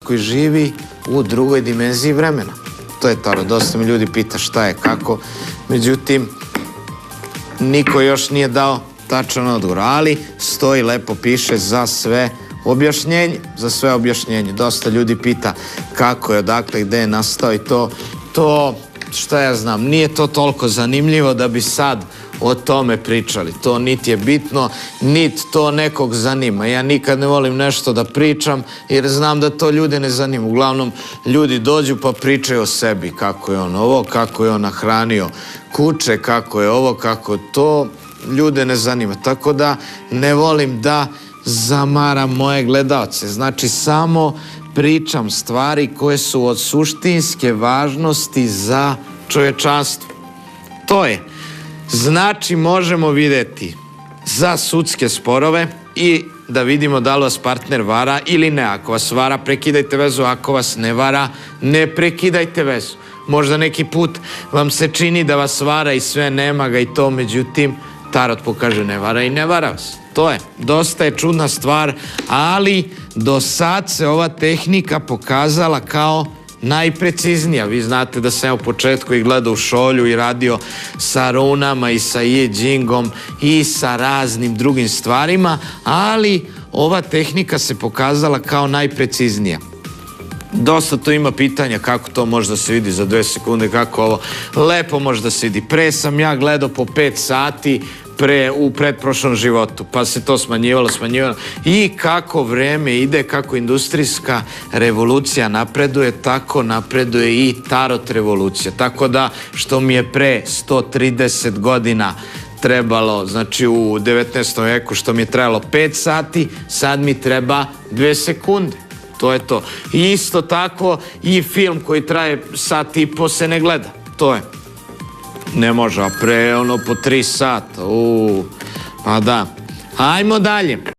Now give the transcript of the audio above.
koji živi u drugoj dimenziji vremena. To je tarot. Dosta mi ljudi pita šta je, kako. Međutim, niko još nije dao tačan odgovor, ali stoji, lepo piše za sve objašnjenje. Za sve objašnjenje. Dosta ljudi pita kako je, odakle, gde je nastao i to, šta ja znam, nije to toliko zanimljivo da bi sad o tome pričali. To niti je bitno, niti to nekog zanima. Ja nikad ne volim nešto da pričam jer znam da to ljude ne zanima. Uglavnom, ljudi dođu pa pričaju o sebi, kako je on ovo, kako je on nahranio kuće, kako je ovo, kako to ljude ne zanima. Tako da ne volim da zamaram moje gledaoce. Znači, samo pričam stvari koje su od suštinske važnosti za čovečanstvo. To je. Znači, možemo vidjeti za sudske sporove i da vidimo da li vas partner vara ili ne. Ako vas vara, prekidajte vezu. Ako vas ne vara, ne prekidajte vezu. Možda neki put vam se čini da vas vara i sve, nema ga i to, međutim, tarot pokaže ne vara i ne vara vas. To je. Dosta je čudna stvar, ali do sad se ova tehnika pokazala kao najpreciznija. Vi znate da sam ja u početku i gledao u šolju i radio sa runama i sa I Chingom i sa raznim drugim stvarima, ali ova tehnika se pokazala kao najpreciznija. Dosta tu ima pitanja kako to može da se vidi za 2 sekunde, kako ovo lepo može da se vidi. Pre sam ja gledao po 5 sati u pretprošlom životu, pa se to smanjivalo i kako vreme ide, kako industrijska revolucija napreduje, tako napreduje i tarot revolucija. Tako da, što mi je pre 130 godina trebalo, znači u 19. veku, što mi je trebalo 5 sati, sad mi treba 2 sekunde. To je to. I isto tako i film koji traje 1,5 sata se ne gleda. To je. Ne može, a pre ono po 3 sata. Pa da. Ajmo dalje.